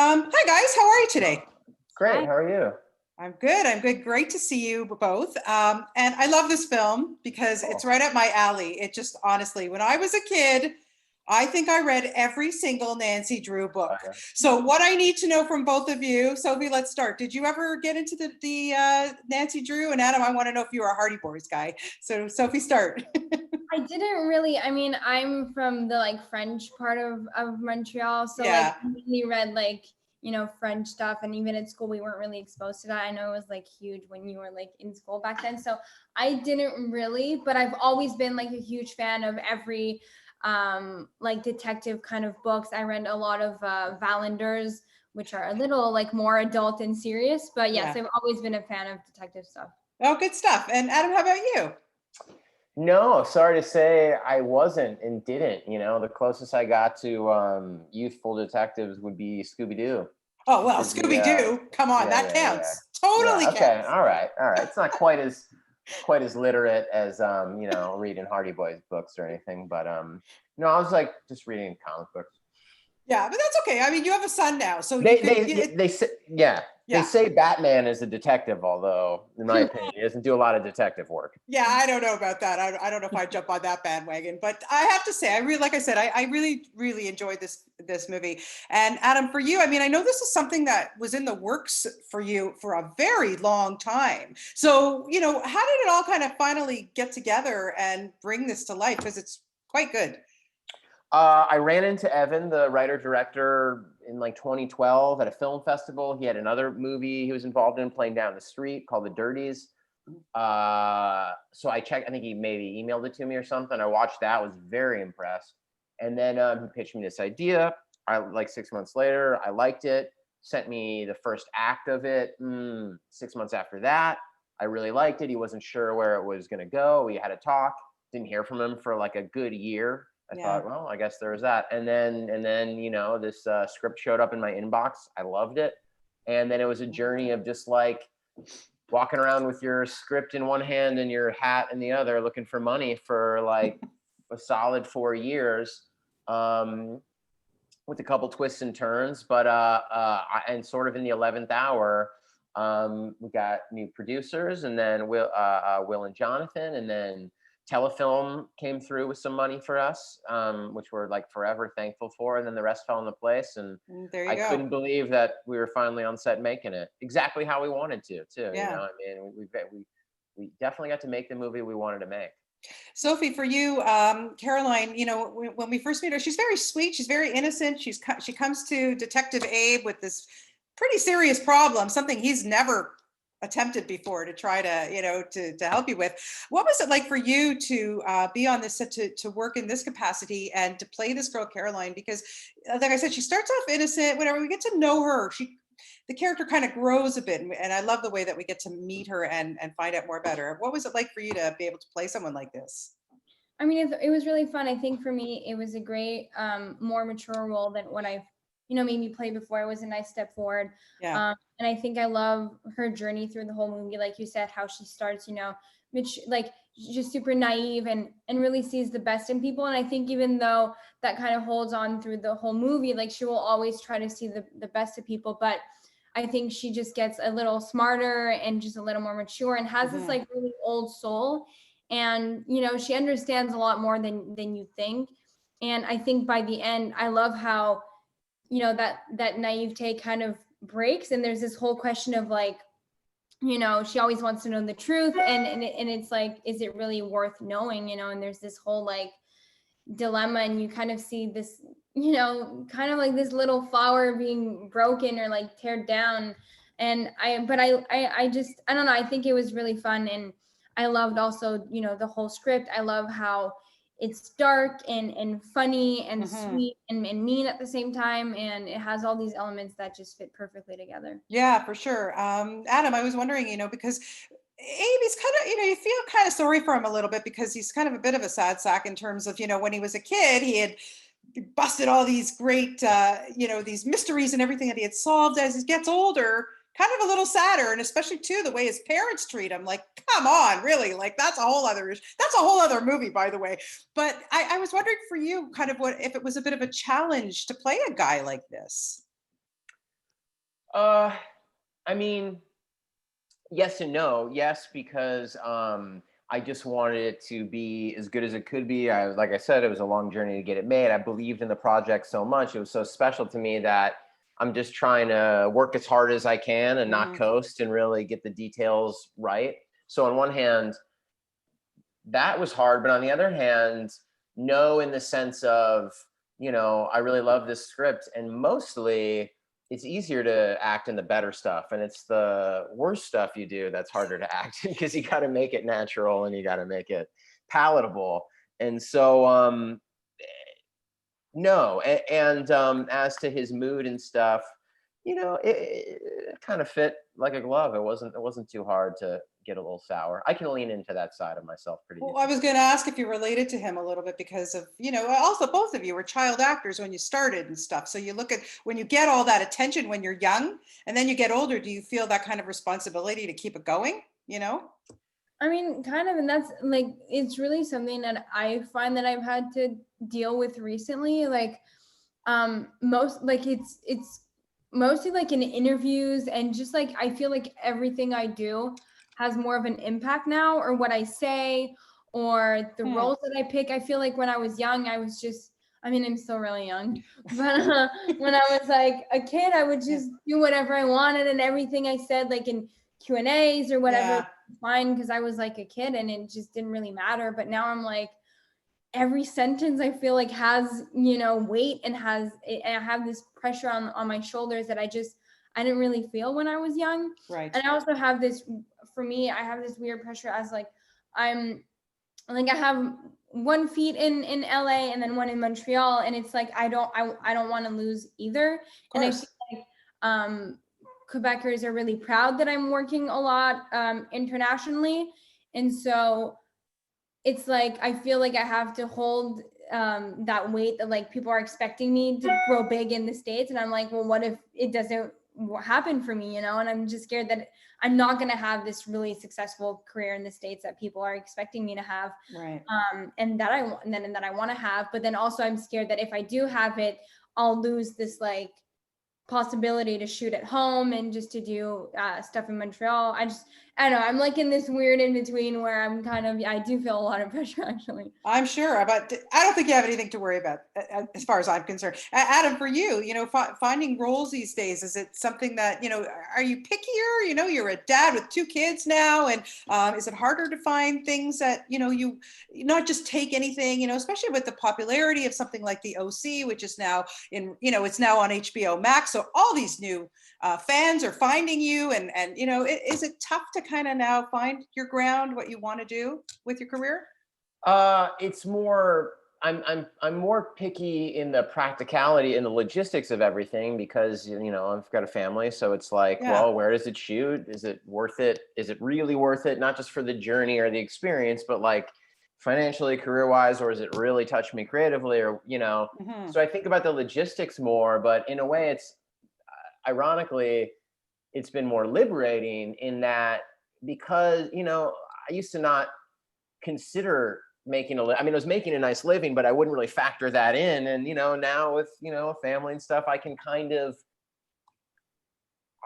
Hi guys, how are you today? Great. Hi. How are you? I'm good. I'm good. Great to see you both. And I love this film because it's Cool. right up my alley. It just honestly, when I was a kid, I think I read every single Nancy Drew book. Oh, yeah. So, what I need to know from both of you, Sophie, let's start. Did you ever get into the Nancy Drew? And Adam, I want to know if you were a Hardy Boys guy. So, Sophie, start. I didn't really, I'm from the French part of Montreal. So Yeah. I mainly read French stuff. And even at school, we weren't really exposed to that. I know it was huge when you were in school back then. So I didn't really, but I've always been a huge fan of every detective kind of books. I read a lot of Vallanders, which are a little more adult and serious. But yes, Yeah. I've always been a fan of detective stuff. Oh, good stuff. And Adam, how about you? No, sorry to say I wasn't and didn't. The closest I got to youthful detectives would be Scooby-Doo. Oh, well, Disney, Scooby-Doo. Come on, that yeah. counts. Totally Okay, counts. all right. It's not quite as literate as reading Hardy Boys books or anything, but no, I was just reading comic books. Yeah, but that's okay. I mean, you have a son now, so They say Yeah. They say Batman is a detective, although in my opinion, he doesn't do a lot of detective work. Yeah, I don't know about that. I don't know if I jump on that bandwagon, but I have to say, like I said, I really, really enjoyed this movie. And Adam, for you, I mean, I know this is something that was in the works for you for a very long time. So, how did it all kind of finally get together and bring this to life? Because it's quite good. I ran into Evan, the writer-director, in 2012 at a film festival. He had another movie he was involved in playing down the street called The Dirties. So I checked, I think he maybe emailed it to me or something. I watched that, was very impressed. And then he pitched me this idea. 6 months later, I liked it, sent me the first act of it. 6 months after that, I really liked it. He wasn't sure where it was going to go. We had a talk, didn't hear from him for a good year. I thought, well, I guess there was that. And then, this script showed up in my inbox. I loved it. And then it was a journey of just walking around with your script in one hand and your hat in the other, looking for money for a solid 4 years, with a couple twists and turns. But and sort of in the 11th hour, we got new producers, and then Will and Jonathan, and then Telefilm came through with some money for us, which we're forever thankful for. And then the rest fell into place, and There you I go. couldn't believe that we were finally on set making it exactly how we wanted to, too. Yeah. I mean, we definitely got to make the movie we wanted to make. Sophie, for you, Caroline, when we first meet her, she's very sweet. She's very innocent. She comes to Detective Abe with this pretty serious problem, something he's never attempted before to try to help you with. What was it like for you to be on this set, to work in this capacity and to play this girl Caroline? Because like I said, she starts off innocent. Whenever we get to know her, the character kind of grows a bit, and I love the way that we get to meet her and find out more about her. What was it like for you to be able to play someone like this? I mean, it was really fun. I think for me, it was a great, more mature role than what I've, made me play before. It was a nice step forward. Yeah. And I think I love her journey through the whole movie. Like you said, how she starts, just super naive and really sees the best in people. And I think even though that kind of holds on through the whole movie, she will always try to see the best of people. But I think she just gets a little smarter and just a little more mature and has this really old soul. And, she understands a lot more than you think. And I think by the end, I love how, that naivete kind of breaks. And there's this whole question of she always wants to know the truth. And it's is it really worth knowing, and there's this whole dilemma, and you kind of see this, kind of this little flower being broken or teared down. And I don't know, I think it was really fun. And I loved also, the whole script. I love how it's dark and funny and sweet and mean at the same time. And it has all these elements that just fit perfectly together. Yeah, for sure. Adam, I was wondering, because Abe, he's kind of, you feel kind of sorry for him a little bit because he's kind of a bit of a sad sack in terms of, when he was a kid, he had busted all these great, these mysteries and everything that he had solved. As he gets older, kind of a little sadder, and especially too the way his parents treat him. Come on, really? That's a whole other movie, by the way. But I was wondering for you, kind of what if it was a bit of a challenge to play a guy like this. I mean, yes and no. Yes, because I just wanted it to be as good as it could be. Like I said, it was a long journey to get it made. I believed in the project so much. It was so special to me that I'm just trying to work as hard as I can and not Mm, coast and really get the details right. So on one hand, that was hard, but on the other hand, no, in the sense of, I really love this script, and mostly it's easier to act in the better stuff, and it's the worst stuff you do that's harder to act in because you got to make it natural and you got to make it palatable. And so, no, and as to his mood and stuff, it kind of fit like a glove. It wasn't too hard to get a little sour. I can lean into that side of myself pretty well, I decently. was going to ask if you related to him a little bit because of, also both of you were child actors when you started and stuff. So you look at when you get all that attention when you're young and then you get older, do you feel that kind of responsibility to keep it going? I mean, kind of, and that's like, it's really something that I find that I've had to deal with recently. Like, most, like, it's mostly like in interviews, and just like, I feel like everything I do has more of an impact now, or what I say, or the Hmm. roles that I pick. I feel like when I was young, I was just, I mean, I'm still really young, but when I was like a kid, I would Yeah. just do whatever I wanted, and everything I said, like in Q&As or whatever, Yeah. fine, because I was like a kid and it just didn't really matter. But now I'm like, every sentence I feel like has, weight, and and I have this pressure on my shoulders that I didn't really feel when I was young. Right. And I also have this, for me, I have this weird pressure as like, I'm like, I have 1 feet in LA and then one in Montreal, and it's like I don't want to lose either. Of And I feel course. like Quebecers are really proud that I'm working a lot internationally, and so it's like I feel like I have to hold that weight that like people are expecting me to grow big in the States, and I'm like, well, what if it doesn't happen for me, and I'm just scared that I'm not going to have this really successful career in the States that people are expecting me to have, Right. and that I want to have. But then also I'm scared that if I do have it, I'll lose this like possibility to shoot at home and just to do stuff in Montreal. I don't know. I'm like in this weird in between where I'm kind of, I do feel a lot of pressure actually. I'm sure, but I don't think you have anything to worry about as far as I'm concerned. Adam, for you, finding roles these days, is it something that, are you pickier? You're a dad with 2 kids now, and is it harder to find things that, you not just take anything, especially with the popularity of something like the OC, which is now it's now on HBO Max. So all these new fans are finding you, and is it tough to kind of now find your ground, what you want to do with your career? It's more. I'm more picky in the practicality and the logistics of everything because I've got a family, so it's like, Yeah. well, where does it shoot? Is it worth it? Is it really worth it? Not just for the journey or the experience, but like financially, career-wise, or is it really touch me creatively? Or Mhm. so I think about the logistics more. But in a way, it's ironically, it's been more liberating in that because I used to not consider I mean, I was making a nice living, but I wouldn't really factor that in. And now with a family and stuff, I can kind of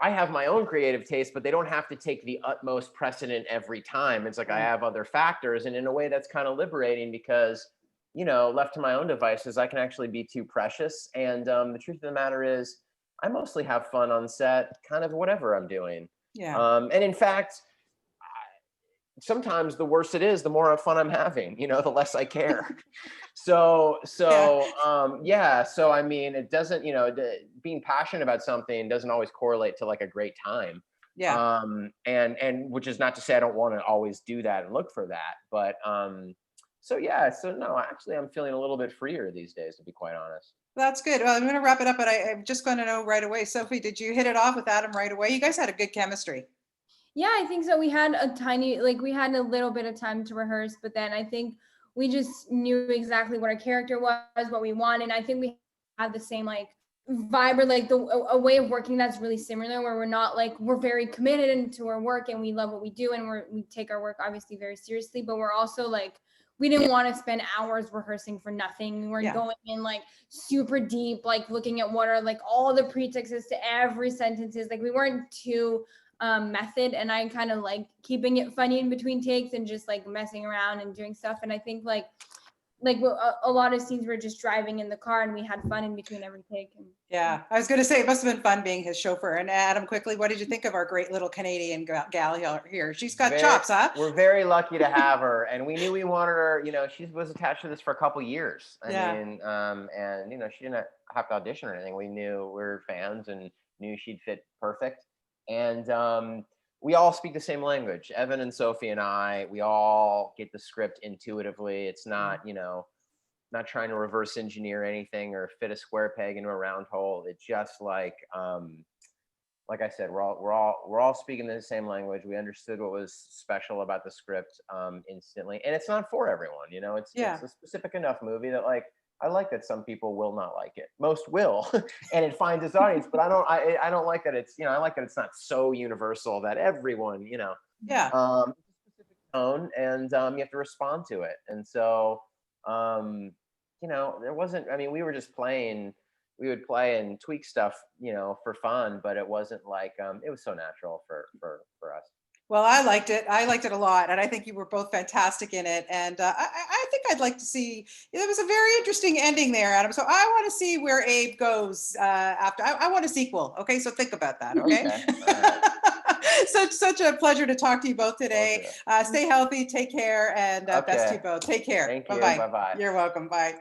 I have my own creative taste, but they don't have to take the utmost precedent every time. It's like I Right. have other factors, and in a way that's kind of liberating because left to my own devices, I can actually be too precious. And the truth of the matter is I mostly have fun on set, kind of whatever I'm doing. Yeah. And in fact, sometimes the worse it is, the more fun I'm having, the less I care. So, Yeah. yeah. So, I mean, it doesn't, being passionate about something doesn't always correlate to like a great time. Yeah. And which is not to say I don't want to always do that and look for that. But, so yeah, so no, actually I'm feeling a little bit freer these days, to be quite honest. That's good. Well, I'm going to wrap it up, but I'm just going to know right away. Sophie, did you hit it off with Adam right away? You guys had a good chemistry. Yeah, I think so. We had we had a little bit of time to rehearse, but then I think we just knew exactly what our character was, what we wanted. And I think we had the same like vibe, or like a way of working that's really similar, where we're not like, we're very committed into our work and we love what we do, and we take our work obviously very seriously, but we're also like, we didn't want to spend hours rehearsing for nothing. We weren't Yeah. going in like super deep, like looking at what are like all the pretexts to every sentences. Like we weren't too method, and I kind of like keeping it funny in between takes and just like messing around and doing stuff. And I think like a lot of scenes were just driving in the car and we had fun in between every take. And Yeah, I was going to say it must have been fun being his chauffeur. And Adam, quickly, what did you think of our great little Canadian gal here? She's got Very- chops, huh? We're very lucky to have her, and we knew we wanted her. You know, she was attached to this for a couple years. I Yeah. mean, and you know, she didn't have to audition or anything. We knew we were fans and knew she'd fit perfect. And we all speak the same language. Evan and Sophie and I, we all get the script intuitively. It's not, you know, not trying to reverse engineer anything or fit a square peg into a round hole. It's just like I said, we're all speaking the same language. We understood what was special about the script instantly, and it's not for everyone. You know, it's a specific enough movie that like I like that some people will not like it. Most will, and it finds its audience. But I don't like that it's, you know, I like that it's not so universal that everyone, you know, Yeah. it's a specific tone, and you have to respond to it. And so you know, there wasn't. I mean, we were just playing. We would play and tweak stuff, you know, for fun, but it wasn't like it was so natural for us. Well, I liked it. I liked it a lot. And I think you were both fantastic in it. And I think I'd like to see, it was a very interesting ending there, Adam. So I want to see where Abe goes after. I want a sequel. Okay. So think about that. Okay. Such a pleasure to talk to you both today. Stay healthy, take care, and best to you both. Take care. Thank you. Bye-bye. Bye-bye. You're welcome. Bye.